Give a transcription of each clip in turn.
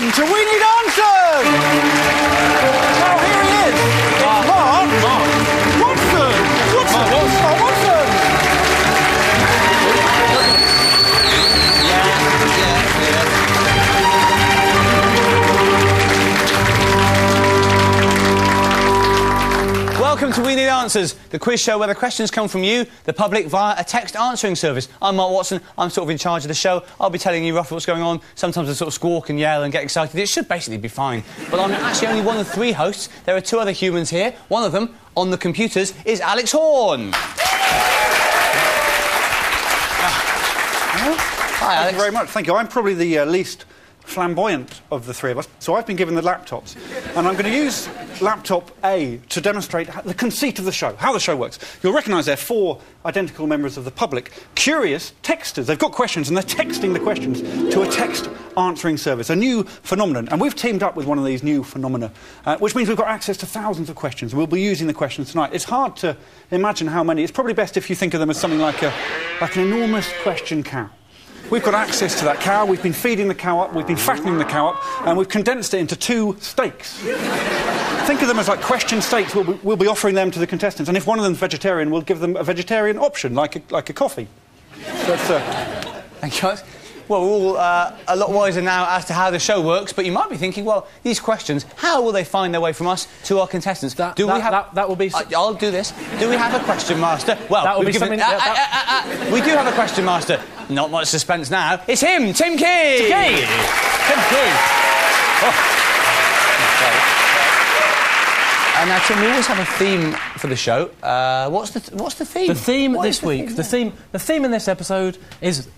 Welcome to We Need Answers! Oh, here he is! It's Mark Watson! Watson! Welcome to We Need Answers, the quiz show where the questions come from you, the public, via a text answering service. I'm Mark Watson, I'm sort of in charge of the show. I'll be telling you roughly what's going on. Sometimes I sort of squawk and yell and get excited. It should basically be fine. But I'm actually only one of 3 hosts. There are 2 other humans here. One of them, on the computers, is Alex Horne. Hi, Alex. Thank you very much. Thank you. I'm probably the least flamboyant of the 3 of us, so I've been given the laptops, and I'm going to use laptop A to demonstrate the conceit of the show, how the show works. You'll recognise they're 4 identical members of the public, curious texters. They've got questions, and they're texting the questions to a text answering service, a new phenomenon, and we've teamed up with one of these new phenomena, which means we've got access to thousands of questions, and we'll be using the questions tonight. It's hard to imagine how many. It's probably best if you think of them as something like an enormous question cow. We've got access to that cow, we've been feeding the cow up, we've been fattening the cow up, and we've condensed it into 2 steaks. Think of them as like question steaks. We'll be offering them to the contestants, and if one of them's vegetarian, we'll give them a vegetarian option, like a coffee. That's, Thank you, Alex. Well, we're all a lot wiser now as to how the show works, but you might be thinking, well, these questions, how will they find their way from us to our contestants? That will be... I'll do this. Do we have a question master? Well, that will be something... we do have a question master. Not much suspense now. It's him, Tim Key! Tim Key! Oh. Now, Tim, we always have a theme for the show. What's the theme? The theme this week. The theme in this episode is...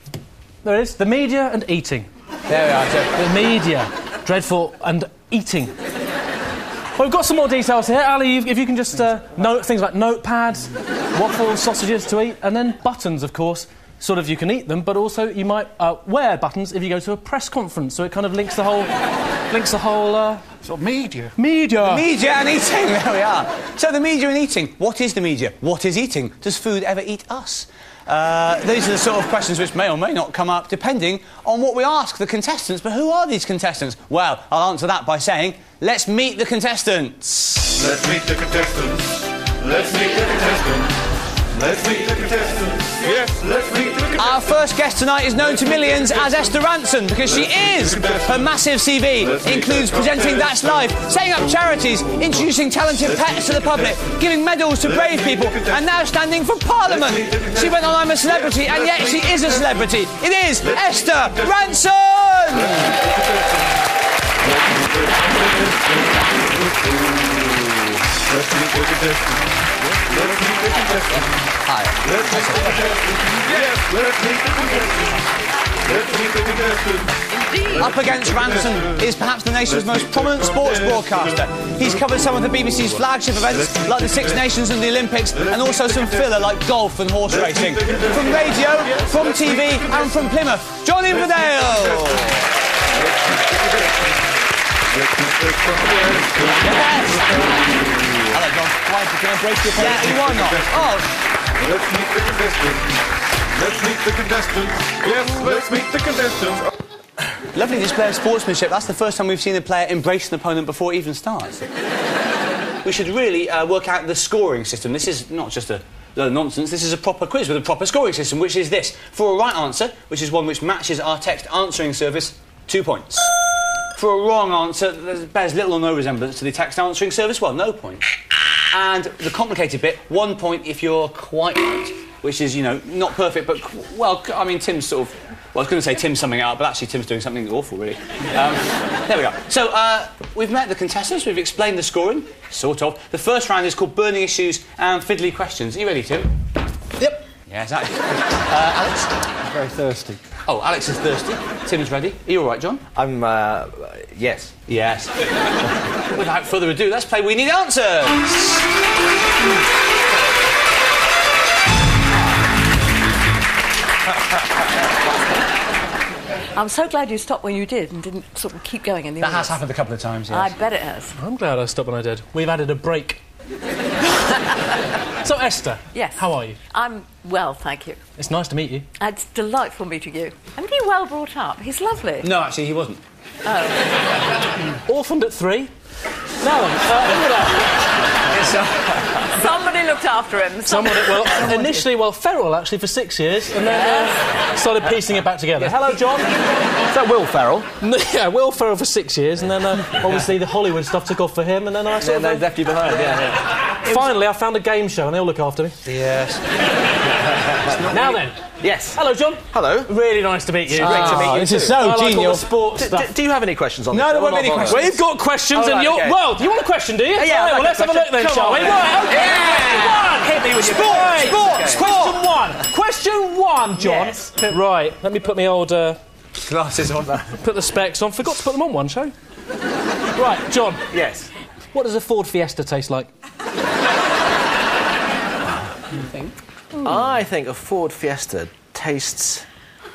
There it is. The media and eating. There we are, Tim. The media. Dreadful and eating. Well, we've got some more details here. Ali, if you can just note things like notepads, waffles, sausages to eat, and then buttons, of course. Sort of you can eat them, but also you might wear buttons if you go to a press conference, so it kind of links the whole... sort of media. Media. The media and eating, there we are. So the media and eating. What is the media? What is eating? Does food ever eat us? These are the sort of questions which may or may not come up depending on what we ask the contestants. But who are these contestants? Well, I'll answer that by saying, let's meet the contestants. Let's meet the contestants. Let's meet the contestants. Let's meet the contestants. Yes, let's meet the contestants. Our first guest tonight is known to millions as Esther Rantzen because she is. Her massive CV includes presenting That's Life, setting up charities, introducing talented pets to the public, giving medals to brave people, and now standing for Parliament. She went on I'm a Celebrity, and yet she is a celebrity. It is Esther Rantzen! Hi. Up against Rantzen is perhaps the nation's most prominent sports broadcaster. He's covered some of the BBC's flagship events, like the Six Nations and the Olympics, and also some filler like golf and horse racing. From radio, from TV, and from Plymouth, John Inverdale! Yes! Hello, John. Why can I break your face? Yeah, why not? Oh. Let's meet the contestants. Let's meet the contestants. Yes, let's meet the contestants. Lovely display of sportsmanship. That's the first time we've seen a player embrace an opponent before it even starts. We should really work out the scoring system. This is not just a load of nonsense. This is a proper quiz with a proper scoring system, which is this. For a right answer, which is one which matches our text answering service, 2 points. For a wrong answer that bears little or no resemblance to the text answering service, well, no points. And the complicated bit, 1 point if you're quite right, which is, you know, not perfect, but, well, I mean, Tim's sort of... Well, I was going to say Tim's summing it up, but actually Tim's doing something awful, really. There we go. So, we've met the contestants, we've explained the scoring, sort of. The first round is called Burning Issues and Fiddly Questions. Are you ready, Tim? Yep. Yeah, exactly. Alex? I'm very thirsty. Oh, Alex is thirsty. Tim's ready. Are you all right, John? I'm, yes. Yes. Without further ado, let's play We Need Answers! I'm so glad you stopped when you did and didn't sort of keep going in the That audience. has happened a couple of times, yes. I bet it has. I'm glad I stopped when I did. We've added a break. So, Esther. Yes. How are you? I'm well, thank you. It's nice to meet you. It's delightful meeting you. And you're well brought up. He's lovely. No, actually, he wasn't. Oh. Orphaned at 3. Now then, Inverdale. Somebody looked after him. Initially, feral, actually, for 6 years, and then started piecing it back together. Hello, John. Is that Will Ferrell? Yeah, Will Ferrell for 6 years, and then obviously the Hollywood stuff took off for him, and then I sort of... they left you behind, yeah. Finally, I found a game show, and they'll look after me. Yes. Now then. Yes. Hello, John. Hello. Really nice to meet you. Great to meet you. This is so genial. Sports stuff. Do you have any questions on this? No, there won't be any questions. We've got questions, and you're... okay. Well, do you want a question, do you? Yeah, well, let's have a look then, shall we? Right, OK. Yeah. Hit me with your Sports. Question 1. Question 1, John. Yes. Right, let me put my old... Glasses on. Put the specs on. Forgot to put them on one show. Right, John. Yes. What does a Ford Fiesta taste like? I think a Ford Fiesta tastes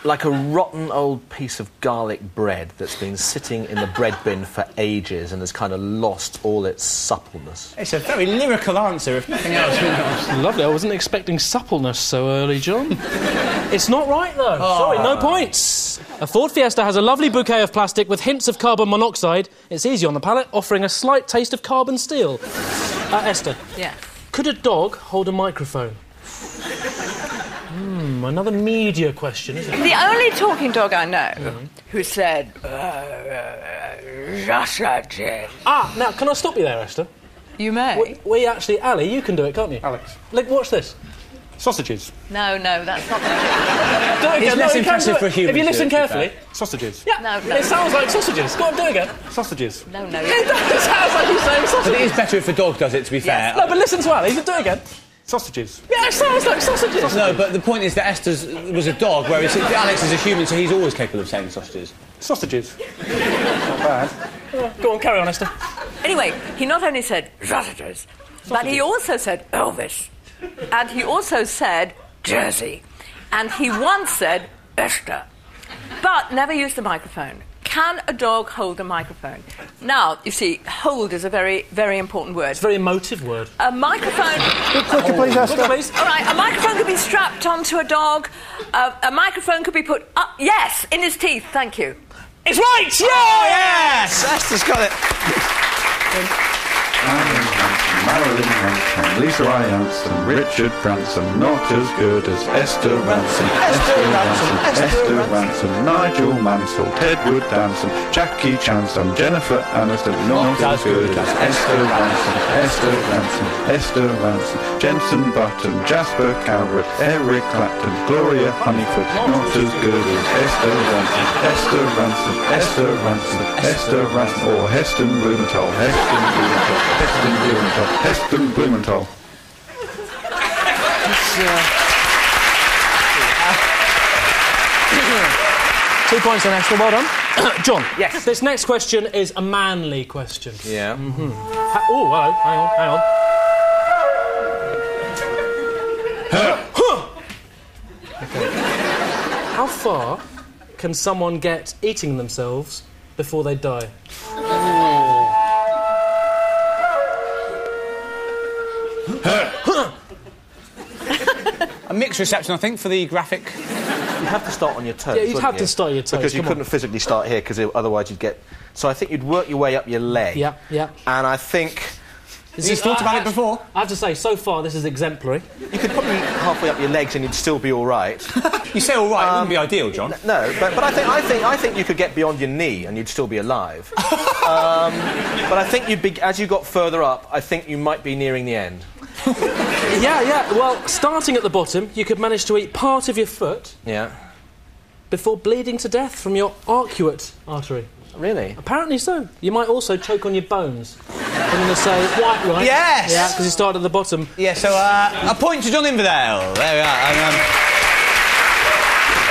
like a rotten old piece of garlic bread that's been sitting in the bread bin for ages and has kind of lost all its suppleness. It's a very lyrical answer, if nothing else. Lovely. I wasn't expecting suppleness so early, John. It's not right, though. Sorry, no points. A Ford Fiesta has a lovely bouquet of plastic with hints of carbon monoxide. It's easy on the palate, offering a slight taste of carbon steel. Esther. Yeah. Could a dog hold a microphone? Another media question, isn't it? The only talking dog I know who said... Now, can I stop you there, Esther? You may. We actually... Ali, you can do it, can't you? Alex. Look, watch this. Sausages. No, that's not... Do it again. It's less impressive for humans. If you listen carefully... Sausages. Yeah, No. It sounds like sausages. Go on, do it again. Sausages. No. It sounds like you're saying But sausages. it is better if a dog does it, to be fair. No, but listen to Ali. Do it again. Sausages. Yeah, it sounds like sausages. No, but the point is that Esther's was a dog, whereas Alex is a human, so he's always capable of saying sausages. Sausages. Not bad. Go on, carry on, Esther. Anyway, he not only said sausages, but he also said Elvis. And he also said Jersey. And he once said Esther. But never used the microphone. Can a dog hold a microphone? Now, you see, hold is a very, very important word. It's a very emotive word. A microphone... Quicker, please, Esther. Please. All right, a microphone could be strapped onto a dog. A microphone could be put up... Yes, in his teeth, thank you. It's right! Yeah! Yes! Esther's got it. Marilyn Rantzen, Lisa Rantzen, Richard Branson, not as good as Esther Rantzen, Esther Rantzen, Nigel Mansell, Ted Danson, Jackie Chanson, Jennifer Aniston, not as good as Esther Rantzen, Esther Rantzen, Jensen Button, Jasper Calvert, Eric Clapton, Gloria Honeyford, not as good as Esther Rantzen, or Heston Blumenthal, Heston Blumenthal. 2 points on Esther, well done. John. Yes. This next question is a manly question. Yeah. Hello, hang on. Okay. How far can someone get eating themselves before they die? A mixed reception, I think, for the graphic. You'd have to start on your toes. Yeah, you'd have wouldn't to you? start on your toes, Because you come on. couldn't physically start here, because otherwise you'd get... So I think you'd work your way up your leg. Yeah. And I think... You've thought about it before? I have to say, so far, this is exemplary. You could probably halfway up your legs and you'd still be all right. You say all right, it wouldn't be ideal, John. No, but I think you could get beyond your knee and you'd still be alive. But I think as you got further up, I think you might be nearing the end. Yeah. Well, starting at the bottom, you could manage to eat part of your foot Yeah. before bleeding to death from your arcuate artery. Really? Apparently so. You might also choke on your bones. I'm going to say white, right? Yes! Yeah, because you started at the bottom. Yeah, so a point to John Inverdale. There we are.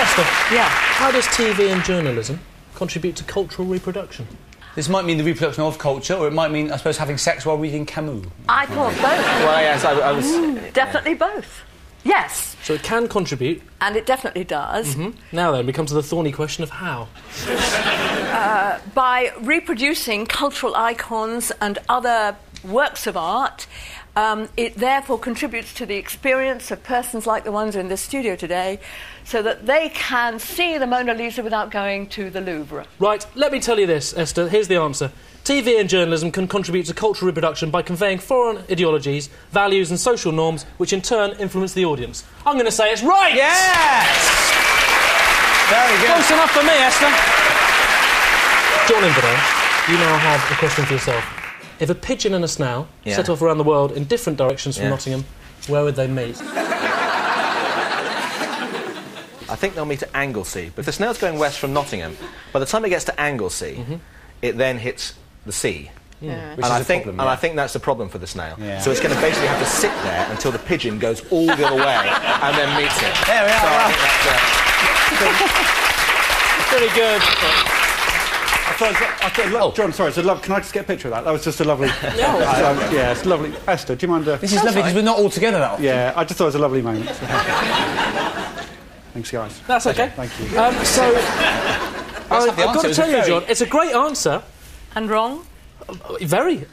Esther, Yeah. how does TV and journalism contribute to cultural reproduction? This might mean the reproduction of culture, or it might mean, I suppose, having sex while reading Camus. I thought both. Well, yes, I was... Definitely both. Yes. So it can contribute. And it definitely does. Now then, we come to the thorny question of how. by reproducing cultural icons and other works of art, it therefore contributes to the experience of persons like the ones in this studio today, so that they can see the Mona Lisa without going to the Louvre. Right, let me tell you this, Esther. Here's the answer. TV and journalism can contribute to cultural reproduction by conveying foreign ideologies, values and social norms, which in turn influence the audience. I'm going to say it's right! Yes! Very good. Close enough for me, Esther. John Inverdale, you now have a question for yourself. If a pigeon and a snail set off around the world in different directions from Nottingham, where would they meet? I think they'll meet at Anglesey. But if the snail's going west from Nottingham, by the time it gets to Anglesey, it then hits the sea. Which is a problem, and I think that's the problem for the snail. Yeah. So it's going to basically have to sit there until the pigeon goes all the other way and then meets it. There we are. So I think Pretty good. John, sorry, it's a can I just get a picture of that? That was just a lovely... yeah, it's lovely. Esther, do you mind... This is lovely because we're not all together that often. Yeah, I just thought it was a lovely moment. Thanks, guys. That's okay. Thank you. I've got to tell you, John, it's a great answer. And wrong? Very.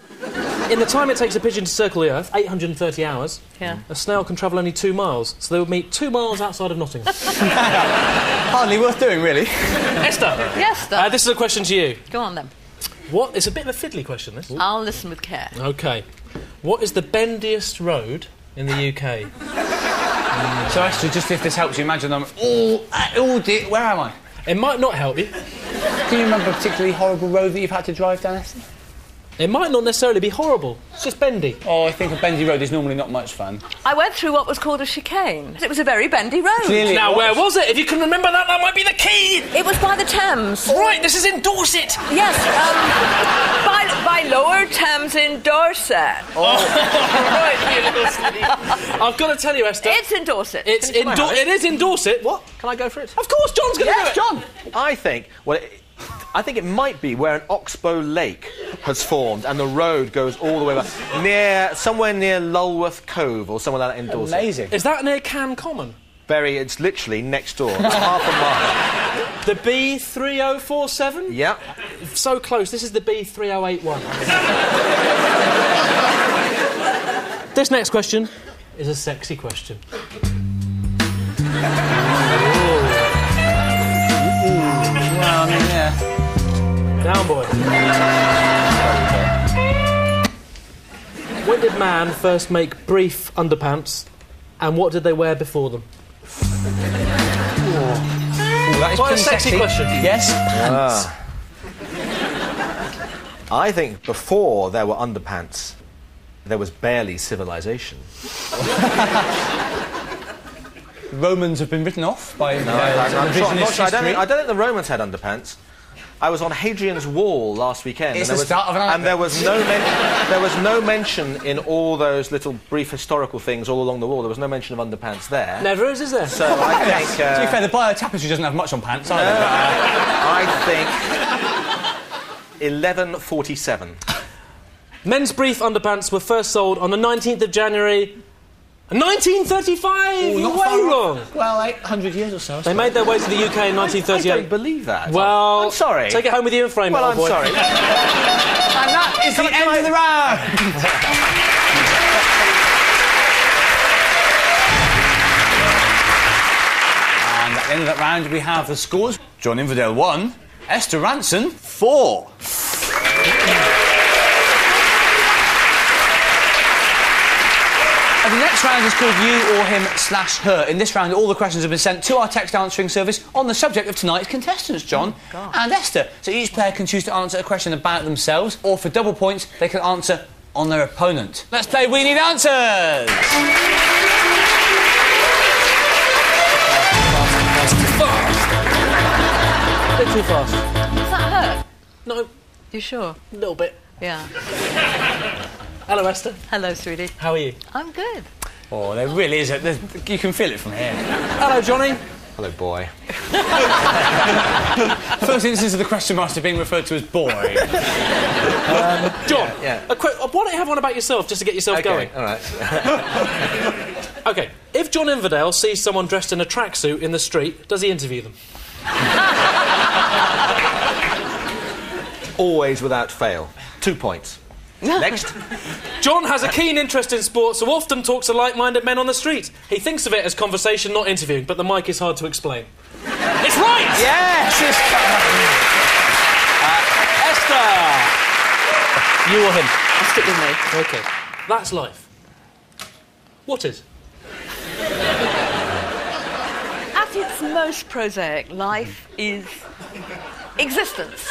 In the time it takes a pigeon to circle the Earth, 830 hours, a snail can travel only 2 miles, so they would meet 2 miles outside of Nottingham. Hardly worth doing, really. Esther. Yes, sir. This is a question to you. Go on, then. What? It's a bit of a fiddly question, this. I'll listen with care. OK. What is the bendiest road in the UK? So, Esther, just if this helps you imagine, where am I? It might not help you. Can you remember a particularly horrible road that you've had to drive down, Esther? It might not necessarily be horrible. It's just bendy. Oh, I think a bendy road is normally not much fun. I went through what was called a chicane. It was a very bendy road. Clearly now, where was it? If you can remember that, that might be the key! It was by the Thames. Right, this is in Dorset! Yes, by Lower Thames in Dorset. Right, you little silly. I've got to tell you, Esther... It's in Dorset. It is in Dorset. What? Can I go for it? Of course, John's going to do it! John! I think it might be where an oxbow lake has formed and the road goes all the way back somewhere near Lulworth Cove or somewhere like that in Dorset. Amazing. Is that near Can Common? It's literally next door. It's half a mile. The B3047? Yep. So close. This is the B3081. This next question is a sexy question. Well, I mean, yeah. Down, boy. When did man first make brief underpants, and what did they wear before them? That is quite a sexy question. Yes. I think before there were underpants, there was barely civilization. The Romans have been written off by I'm not sure. I don't think the Romans had underpants. I was on Hadrian's Wall last weekend, It's the start of an and there was no mention in all those little brief historical things all along the wall. There was no mention of underpants there. Never is there? So I think. To be fair, the Bio Tapestry doesn't have much on pants either. I think 1147. Men's brief underpants were first sold on the 19th of January... 1935! You're way wrong! Well, 800 years or so. They made their way to the UK in 1938. I don't believe that. Well, I'm sorry. Take it home with you and frame it, old boy. Well, I'm sorry. And that is the end of the round! And at the end of that round, we have the scores. John Inverdale 1, Esther Rantzen 4. And the next round is called You or Him/Her. In this round, all the questions have been sent to our text answering service on the subject of tonight's contestants, John and Esther. So each player can choose to answer a question about themselves, or for double points, they can answer on their opponent. Let's play We Need Answers! A bit too fast. Does that hurt? No, You sure? a little bit. Yeah. Hello, Esther. Hello, sweetie. How are you? I'm good. Oh, there really is. You can feel it from here. Hello, Johnny. Hello, boy. First instance of the question master being referred to as boy. John, Yeah. why don't you have one about yourself, just to get yourself going? All right. OK, if John Inverdale sees someone dressed in a tracksuit in the street, does he interview them? always without fail. 2 points. Next. John has a keen interest in sport, so often talks to like-minded men on the street. He thinks of it as conversation, not interviewing, but the mic is hard to explain. It's right! Yes! Esther! You or him? I'll stick with me. OK. That's life. What is? At its most prosaic, life is existence.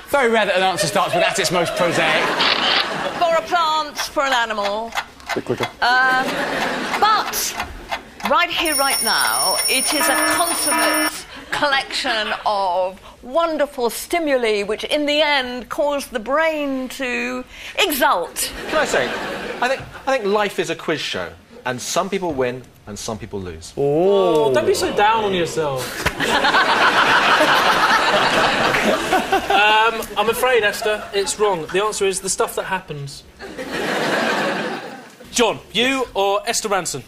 Very rare that an answer starts with "at its most prosaic." For a plant, for an animal. A bit quicker. But right here, right now, it is a consummate collection of wonderful stimuli which in the end cause the brain to exult. Can I say, I think life is a quiz show, and some people win and some people lose. Oh, don't be so down on yourself. I'm afraid, Esther, it's wrong. The answer is the stuff that happens. John, you or Esther Rantzen?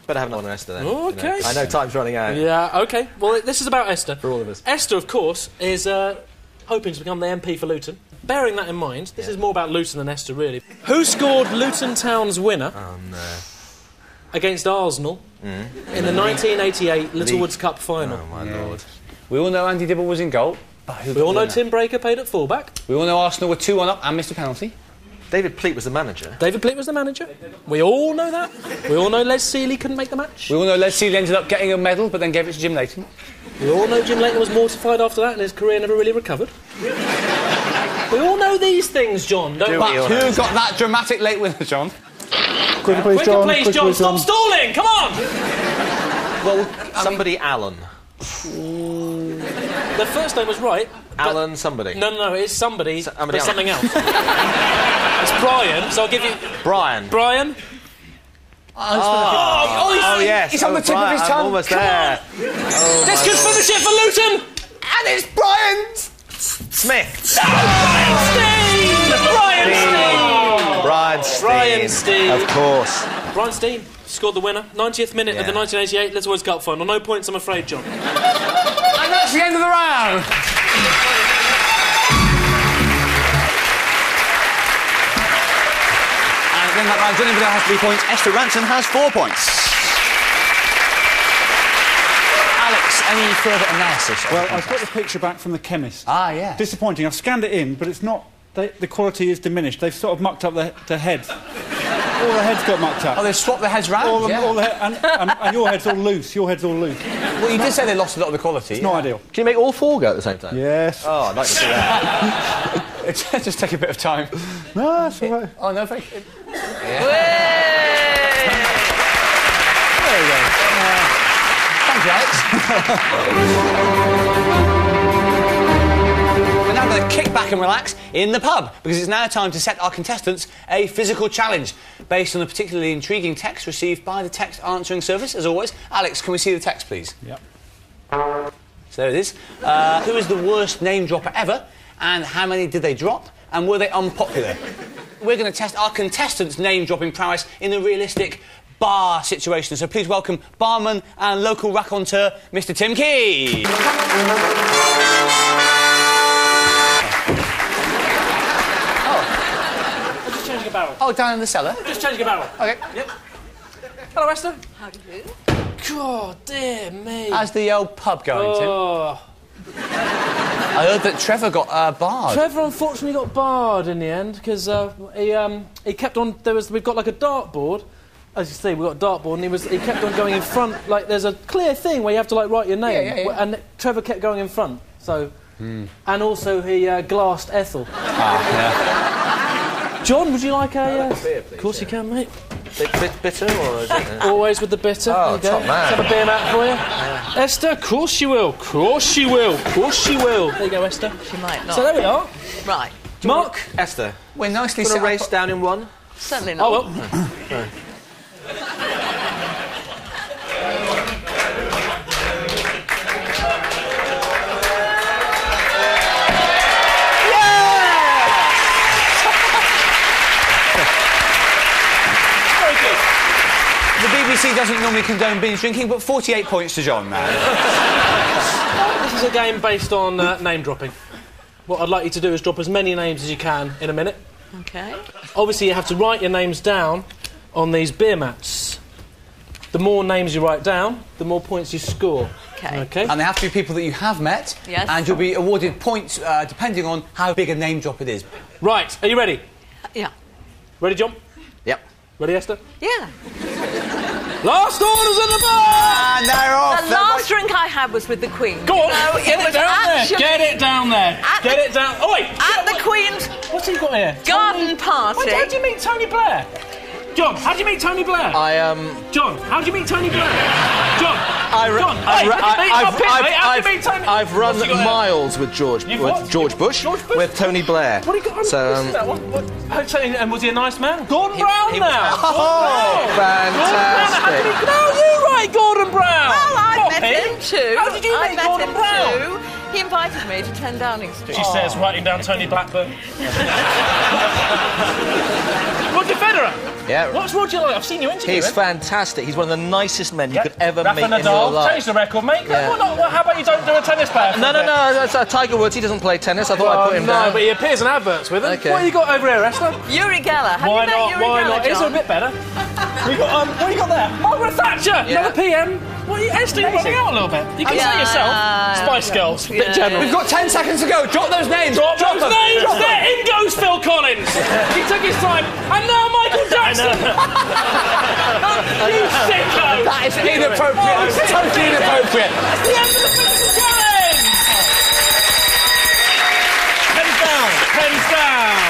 Better have another Esther then. OK. You know. I know time's running out. Yeah, OK. Well, this is about Esther. For all of us. Esther, of course, is hoping to become the MP for Luton. Bearing that in mind, this is more about Luton than Esther, really. Who scored Luton Town's winner against Arsenal in the 1988 Littlewoods Cup final? Oh, my Lord. We all know Andy Dibble was in goal. But who We all know Tim Breaker played at fullback. We all know Arsenal were 2-1 up and missed a penalty. David Pleat was the manager. David Pleat was the manager. We all know that. We all know Les Seeley couldn't make the match. We all know Les Seeley ended up getting a medal, but then gave it to Jim Leighton. We all know Jim Leighton was mortified after that and his career never really recovered. We all know these things, John, don't we? But who got that dramatic late winner, John? Quicker, please, Quicker, John. please, Quicker, John. please, Stop stalling. Come on. Well, Somebody Allen. The first name was right. Alan somebody. No, it's somebody, Somebody but else. something else. It's Brian, so I'll give you... Brian. Brian? Yes. He's on the tip of his tongue. I'm almost Come there. This could finish it for Luton! And it's Brian Smith. Brian Steen! Brian Steen. Brian Steen. Of course. Brian Steen scored the winner. 90th minute of the 1988 Littlewoods Cup final. No points, I'm afraid, John. And that's the end of the round. And then that round, John Inverdale has 3 points. Esther Rantzen has 4 points. Alex, any further analysis? Well, I've got the picture back from the chemist. Ah, yeah. Disappointing. I've scanned it in, but it's not... the quality is diminished. They've sort of mucked up the heads. All the heads got mucked up. Oh, they've swapped the heads round? All the and your head's all loose. Your head's all loose. Well, you did say they lost a lot of the quality. It's not ideal. Can you make all four go at the same time? Yes. Oh, I'd like to see that. It just take a bit of time. No, that's all right. Oh, no, thank you. Way! There you go. Thank you, Alex. We're now going to kick back and relax in the pub, because it's now time to set our contestants a physical challenge based on a particularly intriguing text received by the text answering service, as always. Alex, can we see the text, please? Yep. So there it is. Who is the worst name dropper ever, and how many did they drop, and were they unpopular? We're going to test our contestants' name-dropping prowess in a realistic bar situation. So please welcome barman and local raconteur, Mr. Tim Key. Just changing a barrel. Oh, down in the cellar. Just changing a barrel. OK. Yep. Hello, Esther. How do you do? God, dear me. How's the old pub going, Oh. Tim? I heard that Trevor got barred. Trevor unfortunately got barred in the end because he kept on. We've got like a dartboard, as you see. We've got a dartboard, and he kept on going in front. Like there's a clear thing where you have to like write your name, Yeah. and Trevor kept going in front. So, and also he glassed Ethel. John, would you like a? beer, please, of course you can, mate. Bit bitter, or is it? Always with the bitter. Oh, there you go. top man. Let's have a beer out for you. Esther, of course you will. Of course she will. Of course she will. There you go, Esther. She might not. So there we are. Right. Mark. Esther, We're nicely going set to race up. down in one? Certainly not. Oh well. The BBC doesn't normally condone binge drinking, but 48 points to John now. This is a game based on name dropping. what I'd like you to do is drop as many names as you can in a minute. OK. Obviously, you have to write your names down on these beer mats. The more names you write down, the more points you score. OK. And they have to be people that you have met. Yes. And you'll be awarded points depending on how big a name drop it is. Right, are you ready? Yeah. Ready, John? Yep. Ready, Esther? Yeah. Last orders in the bar! And they're off. The last drink I had was with the Queen. Go on, No, get it down there. Get it down there. At it down. Oh, wait. At the Queen's What's he got here? garden party. How did you meet Tony Blair? John, how did you meet Tony Blair? John, how did you meet Tony Blair? John, I've run miles with George Bush, with Tony Blair. What have you got? So, and was he a nice man? Gordon Brown now. Fantastic. No, you right, Gordon Brown. Well, I met him too. How did you meet Gordon Brown? Too. He invited me to 10 Downing Street. She says, writing down Tony Blackburn. Roger Federer. Yeah. What's Roger like? I've seen you interview him. He's fantastic. He's one of the nicest men you could ever Rafa meet in your Nadal, life. change the record, mate. Yeah. How about you don't do a tennis player? No, that's Tiger Woods. He doesn't play tennis. I thought I'd put him down. No, but he appears in adverts with him. Okay. What have you got over here, Esther? Uri Geller. Have you met Uri Why Geller, not? Is it a John? bit better? We got what have you got there? Margaret Thatcher, Yeah. another PM. What are you, Esther, you're running out a little bit. You can say yourself. Spice Girls, a bit general. We've got 10 seconds to go. Drop those names. Drop those them. names. There, in goes Phil Collins. He took his time, and now Michael Jackson. You sicko. That is inappropriate. It's totally inappropriate. That's the end of the physical challenge. Pens down. Pens down.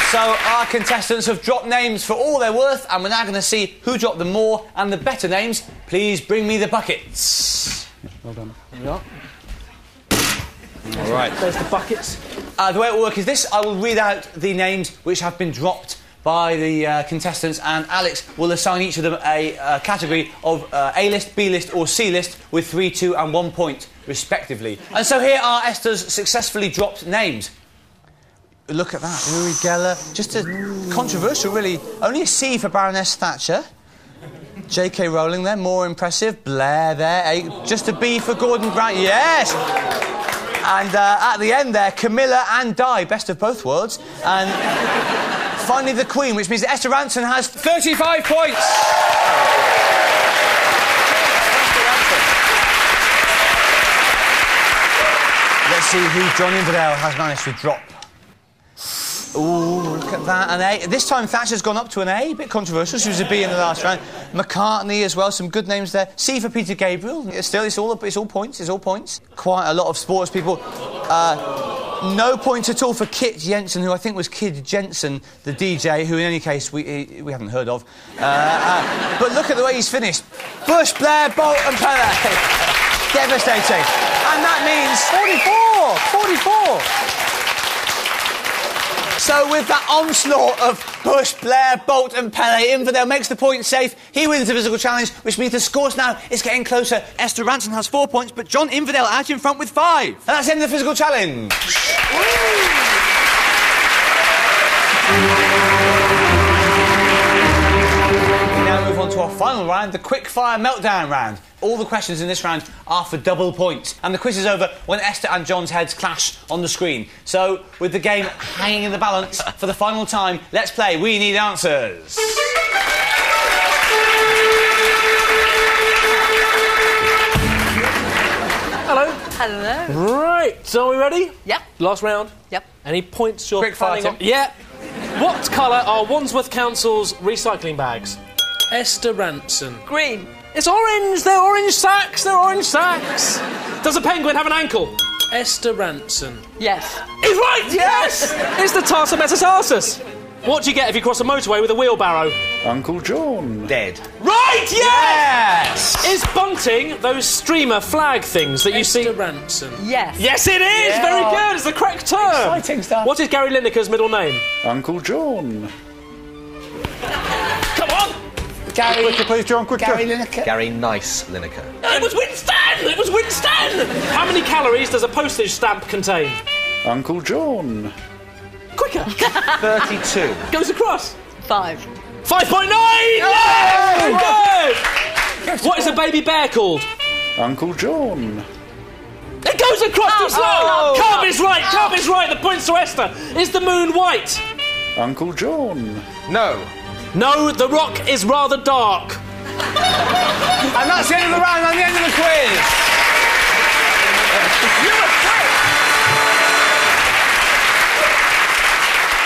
So our contestants have dropped names for all they're worth, and we're now going to see who dropped the more and the better names. Please bring me the buckets. Well done. There we are. All right. There's the buckets. The way it will work is this. I will read out the names which have been dropped by the contestants, and Alex will assign each of them a category of A-list, B-list or C-list with 3, 2 and 1 point, respectively. And so here are Esther's successfully dropped names. Look at that, Uri Geller. Just a controversial, really. Only a C for Baroness Thatcher. J.K. Rowling there, more impressive. Blair there. Just a B for Gordon Brown. Yes! And at the end there, Camilla and Di, best of both worlds. And finally the Queen, which means that Esther Rantzen has 35 points. Let's see who John Inverdale has managed to drop. Ooh, look at that, an A. This time Thatcher's gone up to an A, a bit controversial. She was a B in the last round. McCartney as well, some good names there. C for Peter Gabriel. Still, it's all points, it's all points. Quite a lot of sports people. No points at all for Kit Jensen, who I think was Kid Jensen, the DJ, who in any case we haven't heard of. But look at the way he's finished. Bush, Blair, Bolt and Pele. Devastating. And that means 44. So with that onslaught of Bush, Blair, Bolt and Pele, Inverdale makes the point safe. He wins the physical challenge, which means the scores now is getting closer. Esther Rantzen has 4 points, but John Inverdale out in front with 5. And that's the end of the physical challenge. We now move on to our final round, the quick-fire meltdown round. All the questions in this round are for double points. And the quiz is over when Esther and John's heads clash on the screen. So, with the game hanging in the balance for the final time, let's play We Need Answers. Hello. Hello. Right, so are we ready? Yep. Last round. Yep. Any points you're Quick fire, planning on? Tim. Yeah. What colour are Wandsworth Council's recycling bags? Esther Rantzen. Green. It's orange! They're orange sacks! They're orange sacks! Does a penguin have an ankle? Esther Rantzen. Yes. He's right! Yes! It's the tarsus metatarsus. What do you get if you cross a motorway with a wheelbarrow? Uncle John. Dead. Right! Yes! Is bunting those streamer flag things that you see? Esther Rantzen. Yes. Yes, it is! Yeah. Very good! It's the correct term! Exciting stuff. What is Gary Lineker's middle name? Uncle John. Come on! Gary, Quicker, please, John, quicker. Gary Lineker. Gary Nice Lineker. It was Winston! It was Winston! How many calories does a postage stamp contain? Uncle John. Quicker! 32. Goes across. 5. 5.9! Yeah! Very good! What is a baby bear called? Uncle John. It goes across too slow! Cobb is right, Cobb is right. The points to Esther. Is the moon white? Uncle John. No. No, the rock is rather dark. And that's the end of the round and the end of the quiz.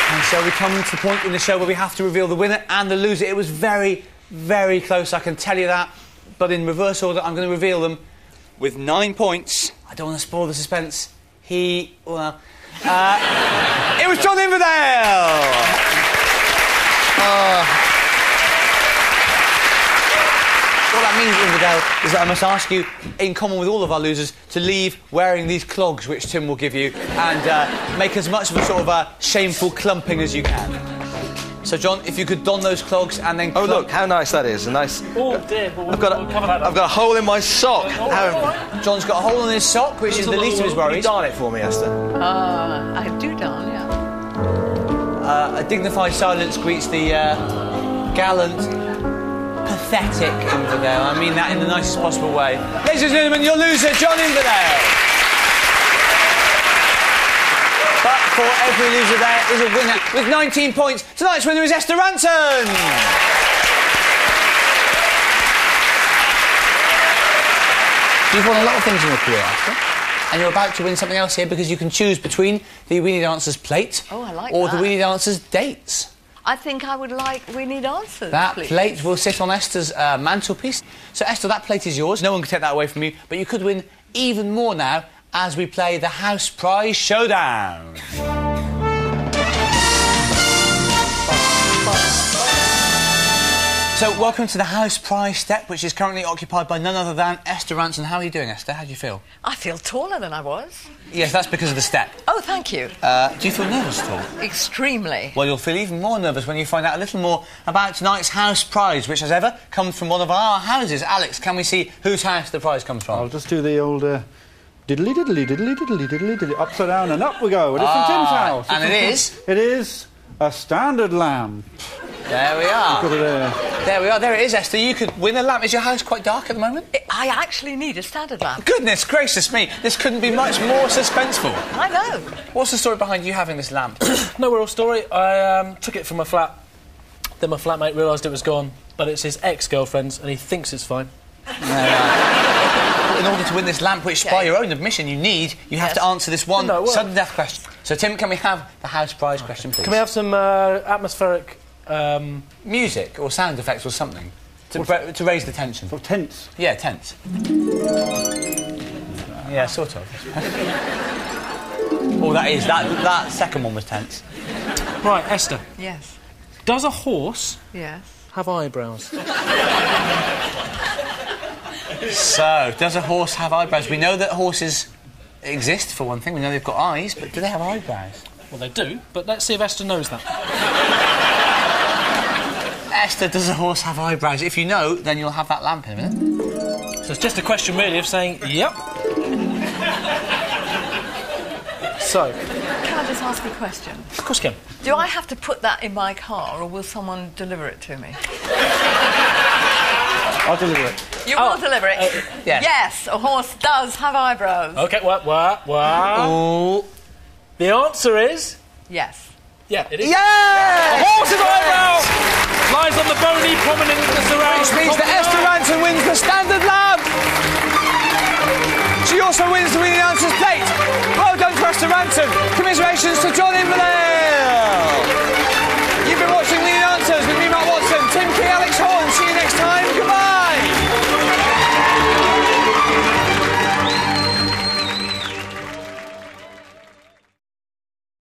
And so we come to the point in the show where we have to reveal the winner and the loser. It was very, very close, I can tell you that. But in reverse order, I'm going to reveal them with 9 points. I don't want to spoil the suspense. It was John Inverdale! What that means, Inverdale, is that I must ask you, in common with all of our losers, to leave wearing these clogs which Tim will give you and make as much of a sort of a shameful clumping as you can. So, John, if you could don those clogs and then... Oh, look, how nice that is. A nice... Oh, dear. I've got a hole in my sock. John's got a hole in his sock, which is the least of his worries. Darn it for me, Esther. I do darn, yeah. A dignified silence greets the gallant, pathetic Inverdale. I mean that in the nicest possible way. Ladies and gentlemen, your loser, John Inverdale. But for every loser there is a winner with 19 points. Tonight's winner is Esther Rantzen. You've won a lot of things in your career, Esther. And you're about to win something else here because you can choose between the We Need Answers plate or the We Need Answers dates. I think I would like We Need Answers. That please. plate will sit on Esther's mantelpiece. So, Esther, that plate is yours. No one can take that away from you. But you could win even more now as we play the House Prize Showdown. So, welcome to the House Prize step, which is currently occupied by none other than Esther Rantzen. How are you doing, Esther? How do you feel? I feel taller than I was. Yes, that's because of the step. Oh, thank you. Do you feel nervous at all? Extremely. Well, you'll feel even more nervous when you find out a little more about tonight's house prize, which, as ever, comes from one of our houses. Alex, can we see whose house the prize comes from? I'll just do the old diddly diddly diddly diddly diddly diddly, upside down and up we go. It's from Tim's house. And it is? It is a standard lamp. There we are. Got it there. There we are. There it is, Esther. You could win a lamp. Is your house quite dark at the moment? I actually need a standard lamp. Goodness gracious me. This couldn't be much more suspenseful. I know. What's the story behind you having this lamp? No real story. I took it from my flat. Then my flatmate realised it was gone. But it's his ex-girlfriend's and he thinks it's fine. In order to win this lamp, which by your own admission you have to answer this one sudden death question. So, Tim, can we have the house prize question, please? Can we have some atmospheric... music or sound effects or something to raise the tension? Sort of tense. Yeah, tense. Yeah, sort of. Oh, that second one was tense. Right, Esther. Yes. Does a horse Yes. have eyebrows? So, does a horse have eyebrows? We know that horses exist, for one thing. We know they've got eyes, but do they have eyebrows? Well, they do, but let's see if Esther knows that. Esther, does a horse have eyebrows? If you know, then you'll have that lamp in a minute. So it's just a question, really, of saying, yep. So... Can I just ask a question? Of course you can. Do I have to put that in my car, or will someone deliver it to me? I'll deliver it. You will deliver it? Yes. Yes, a horse does have eyebrows. OK, what? Oh. The answer is... Yes. Yeah, it is. Yeah! A horse's eyebrow lies on the bony prominence around... Which means that Esther Rantzen wins the standard lamp! She also wins the We Need Answers plate! Well done to Esther Rantzen! Commiserations to John Inverdale!